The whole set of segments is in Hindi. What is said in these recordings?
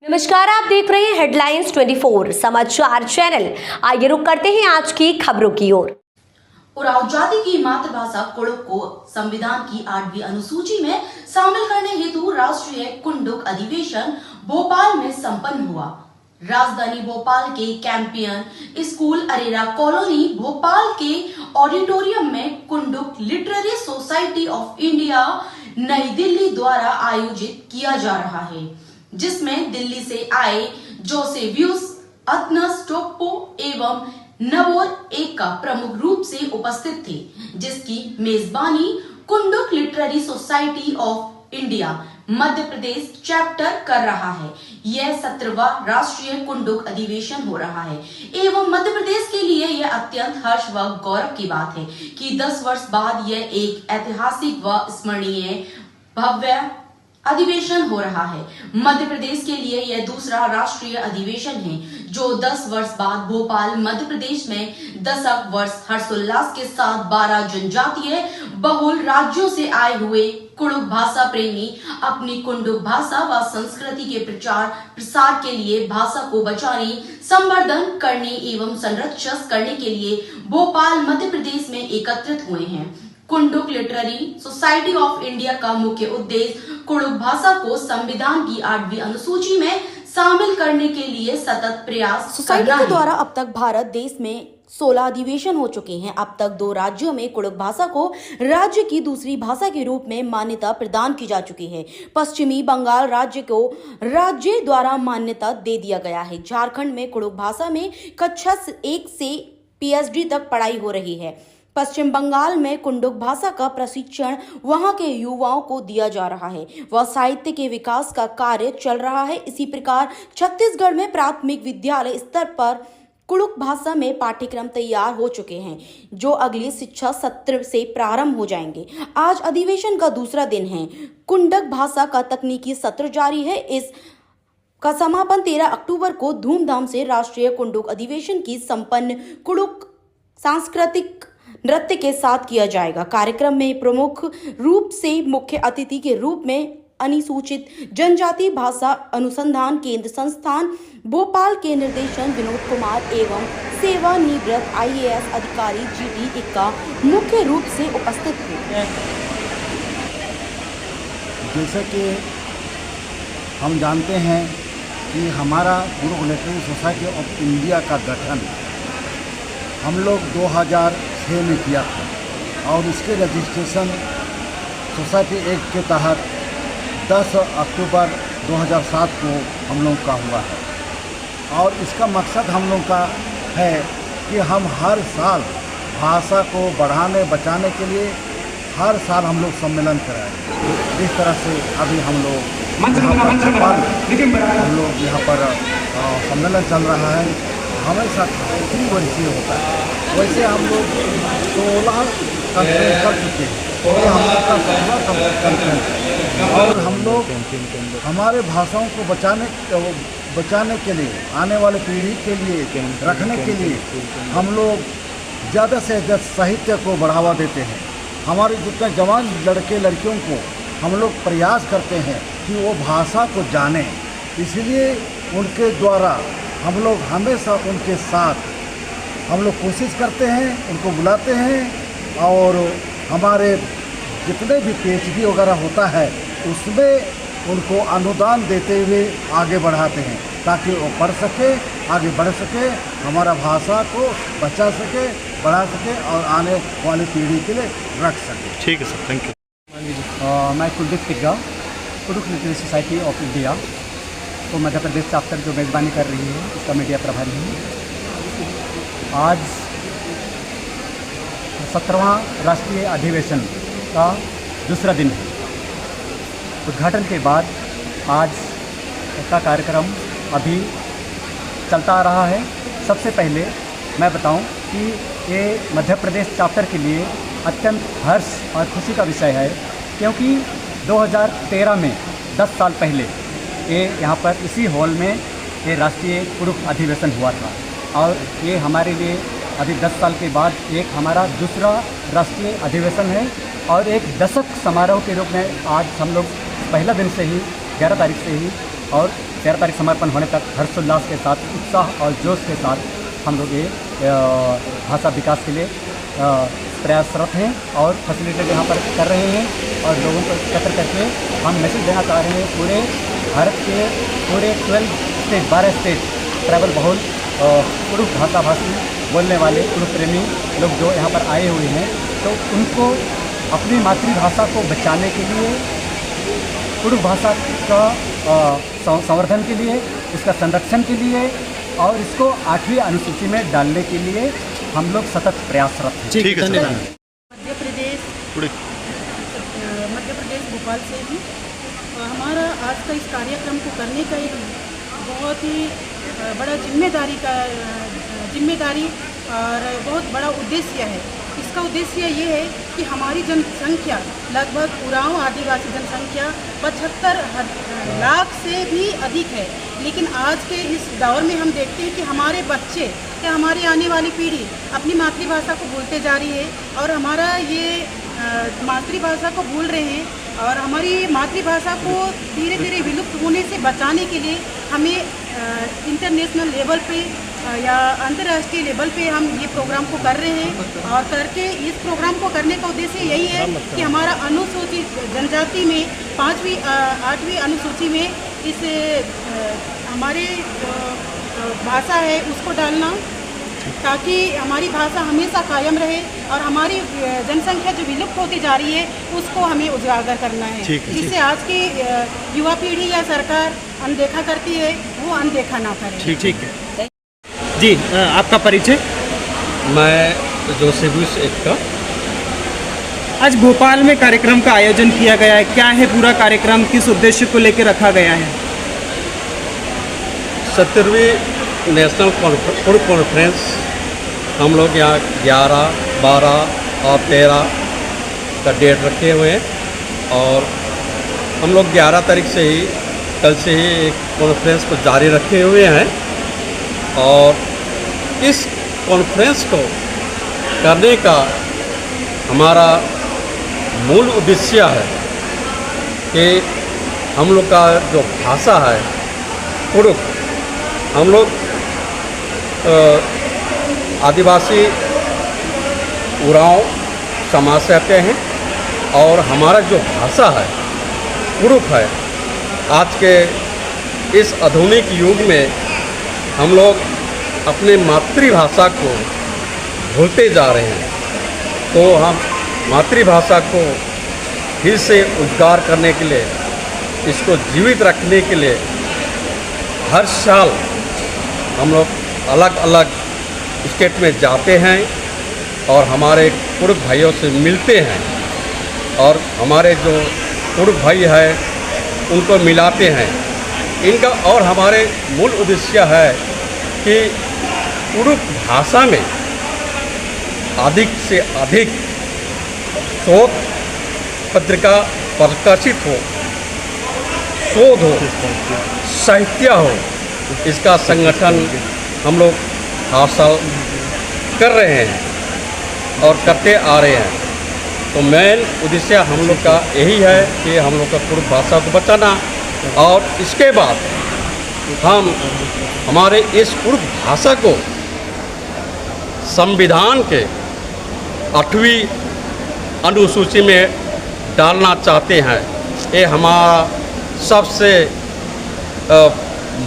नमस्कार, आप देख रहे हैं हेडलाइंस 24 समाचार चैनल। आइए रुक करते हैं आज की खबरों की ओर। उरांव जाति की मातृभाषा कुड़ुक को संविधान की 8वीं अनुसूची में शामिल करने हेतु राष्ट्रीय कुंडुक अधिवेशन भोपाल में संपन्न हुआ। राजधानी भोपाल के Campion school Arera colony Bhopal के ऑडिटोरियम में Kunduk literary society of India Nai Delhi द्वारा आयोजित किया जा रहा है, जिसमें दिल्ली से आए जोसेवियस अतनस टोप्पो एवं नवोर एक का प्रमुख रूप से उपस्थित थे, जिसकी मेजबानी Kurukh literary society of India Madhya Pradesh chapter कर रहा है। यह 17वां राष्ट्रीय कुंडुक अधिवेशन हो रहा है एवं मध्य प्रदेश के लिए यह अत्यंत हर्ष व गौरव की बात है कि 10 वर्ष बाद यह एक ऐतिहासिक व स्मरणीय भव्य अधिवेशन हो रहा है। मध्य प्रदेश के लिए यह दूसरा राष्ट्रीय अधिवेशन है जो 10 वर्ष बाद भोपाल मध्य प्रदेश में दशक वर्ष हर्षोल्लास के साथ 12 जनजातीय बहुल राज्यों से आए हुए कुड़ुक भाषा प्रेमी अपनी कुंडुक भाषा व संस्कृति के प्रचार प्रसार के लिए भाषा को बचाने, संवर्धन करने एवं संरक्षित करने के लिए भोपाल मध्य प्रदेश में एकत्रित हुए हैं। कुंडुक लिटरेरी सोसाइटी ऑफ इंडिया का मुख्य उद्देश्य कुड़ुक भाषा को संविधान की 8वीं अनुसूची में शामिल करने के लिए सतत प्रयास सोसाइटी के द्वारा अब तक भारत देश में 16 अधिवेशन हो चुके हैं। अब तक 2 राज्यों में कुड़ुक भाषा को राज्य की दूसरी भाषा के रूप में मान्यता प्रदान की जा चुकी है। पश्चिमी बंगाल राज्य को राज्य द्वारा मान्यता दे दिया गया है। झारखंड में कुड़ुक भाषा में कक्षा 1 से PhD तक पढ़ाई हो रही है। पश्चिम बंगाल में कुंडुक भाषा का प्रशिक्षण वहां के युवाओं को दिया जा रहा है व साहित्य के विकास का कार्य चल रहा है। इसी प्रकार छत्तीसगढ़ में प्राथमिक विद्यालय स्तर पर कुड़ुक भाषा में पाठ्यक्रम तैयार हो चुके हैं, जो अगले शिक्षा सत्र से प्रारंभ हो जाएंगे। आज अधिवेशन का दूसरा दिन है। कुंडुक भाषा का तकनीकी सत्र जारी है। इस का समापन 13 अक्टूबर को धूमधाम से राष्ट्रीय कुंडुक अधिवेशन की संपन्न कुड़ुक सांस्कृतिक नृत्य के साथ किया जाएगा। कार्यक्रम में प्रमुख रूप से मुख्य अतिथि के रूप में अनुसूचित जनजाति भाषा अनुसंधान केंद्र संस्थान भोपाल के निर्देशक विनोद कुमार एवं सेवानिवृत्त IAS अधिकारी GT इक्का मुख्य रूप से उपस्थित थे। जैसे कि हम जानते हैं कि हमारा Kurukh literary society of India का गठन हम लोग 2006 में किया था और इसके रजिस्ट्रेशन सोसाइटी एक्ट के तहत 10 अक्टूबर 2007 को हम लोग का हुआ है। और इसका मकसद हम लोग का है कि हम हर साल भाषा को बढ़ाने बचाने के लिए हर साल हम लोग सम्मेलन कराएं। इस तरह से अभी हम लोग यहाँ पर सम्मेलन चल रहा है, हमेशा 3 वर्षीय होता है। वैसे हम लोग 16 कॉन्फ्रेंस कर चुके हैं और हम लोग का 16 कॉन्फ्रेंस है। और हम लोग हमारे भाषाओं को बचाने के लिए, आने वाले पीढ़ी के लिए रखने के लिए हम लोग ज़्यादा से ज़्यादा साहित्य को बढ़ावा देते हैं। हमारे जितने जवान लड़के लड़कियों को हम लोग प्रयास करते हैं कि वो भाषा को जानें, इसलिए उनके द्वारा हम लोग हमेशा उनके साथ हम लोग कोशिश करते हैं, उनको बुलाते हैं और हमारे जितने भी PhD वगैरह होता है उसमें उनको अनुदान देते हुए आगे बढ़ाते हैं ताकि वो पढ़ सके, आगे बढ़ सके, हमारा भाषा को बचा सके, बढ़ा सके और आने वाली पीढ़ी के लिए रख सके। ठीक है सर, थैंक यू। मैं Kuldeep Tigga, Kurukh literary society of India तो मध्य प्रदेश चैप्टर जो मेज़बानी कर रही है, इसका मीडिया प्रभारी हूँ। आज 17वां राष्ट्रीय अधिवेशन का दूसरा दिन है। उद्घाटन के बाद आज का कार्यक्रम अभी चलता आ रहा है। सबसे पहले मैं बताऊं कि ये मध्य प्रदेश चैप्टर के लिए अत्यंत हर्ष और खुशी का विषय है, क्योंकि 2013 में 10 साल पहले ये यहाँ पर इसी हॉल में ये राष्ट्रीय कुड़ुक अधिवेशन हुआ था और ये हमारे लिए अभी 10 साल के बाद एक हमारा दूसरा राष्ट्रीय अधिवेशन है और एक दशक समारोह के रूप में आज हम लोग पहला दिन से ही 11 तारीख से ही और 13 तारीख समर्पण होने तक हर्षोल्लास के साथ, उत्साह और जोश के साथ हम लोग ये भाषा विकास के लिए प्रयासरत हैं और फैसिलिटेट यहाँ पर कर रहे हैं और लोगों को एकत्र करके हम मैसेज देना चाह रहे हैं पूरे भारत के पूरे 12 स्टेट ट्रैवल बहुल कुडुख भाषा भाषी बोलने वाले कुडुख प्रेमी लोग जो यहाँ पर आए हुए हैं, तो उनको अपनी मातृभाषा को बचाने के लिए, कुडुख भाषा का संवर्धन के लिए, उसका संरक्षण के लिए और इसको 8वीं अनुसूची में डालने के लिए हम लोग सतत प्रयासरत हैं। ठीक है, धन्यवाद। मध्य प्रदेश भोपाल से ही हमारा आज का इस कार्यक्रम को करने का एक बहुत ही बड़ा जिम्मेदारी और बहुत बड़ा उद्देश्य है। इसका उद्देश्य ये है कि हमारी जनसंख्या लगभग उरांव आदिवासी जनसंख्या 75 लाख से भी अधिक है, लेकिन आज के इस दौर में हम देखते हैं कि हमारे बच्चे या हमारी आने वाली पीढ़ी अपनी मातृभाषा को भूलते जा रही है और हमारा ये मातृभाषा को भूल रहे हैं और हमारी मातृभाषा को धीरे धीरे विलुप्त होने से बचाने के लिए हमें इंटरनेशनल लेवल पे या अंतर्राष्ट्रीय लेवल पे हम ये प्रोग्राम को कर रहे हैं और करके इस प्रोग्राम को करने का उद्देश्य यही है कि हमारा अनुसूचित जनजाति में 8वीं अनुसूची में इस हमारे भाषा है उसको डालना, ताकि हमारी भाषा हमेशा कायम रहे और हमारी जनसंख्या जो विलुप्त होती जा रही है उसको हमें उजागर करना है, जिससे आज की युवा पीढ़ी या सरकार अनदेखा करती है वो अनदेखा ना करे। ठीक है जी। आपका परिचय? मैं जोसेफुस एकता। आज भोपाल में कार्यक्रम का आयोजन किया गया है, क्या है पूरा कार्यक्रम, किस उद्देश्य को लेकर रखा गया है? 70वीं नेशनल कुडुख कॉन्फ्रेंस हम लोग यहाँ 11, 12 और 13 का डेट रखे हुए हैं और हम लोग 11 तारीख से ही, कल से ही एक कॉन्फ्रेंस को जारी रखे हुए हैं और इस कॉन्फ्रेंस को करने का हमारा मूल उद्देश्य है कि हम लोग का जो भाषा है कुडुख, हम लोग आदिवासी उरांव समाज से आते हैं और हमारा जो भाषा है कुडुख है, आज के इस आधुनिक युग में हम लोग अपने मातृभाषा को भूलते जा रहे हैं, तो हम मातृभाषा को फिर से उजागर करने के लिए, इसको जीवित रखने के लिए हर साल हम लोग अलग अलग स्टेट में जाते हैं और हमारे कुडुख भाइयों से मिलते हैं और हमारे जो कुडुख भाई है उनको मिलाते हैं। इनका और हमारे मूल उद्देश्य है कि कुडुख भाषा में अधिक से अधिक शोध पत्रिका प्रकाशित हो, शोध हो, साहित्य हो, इसका संगठन हम लोग हर साल कर रहे हैं और करते आ रहे हैं। तो मेन उद्देश्य हम लोग का यही है कि हम लोग का कुडुख भाषा को बचाना और इसके बाद हम हमारे इस कुडुख भाषा को संविधान के 8वीं अनुसूची में डालना चाहते हैं। ये हमारा सबसे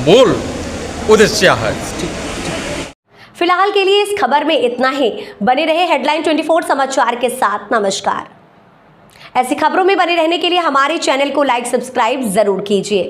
मूल उद्देश्य है। फिलहाल के लिए इस खबर में इतना ही। बने रहे हेडलाइन 24 समाचार के साथ। नमस्कार। ऐसी खबरों में बने रहने के लिए हमारे चैनल को लाइक, सब्सक्राइब जरूर कीजिए।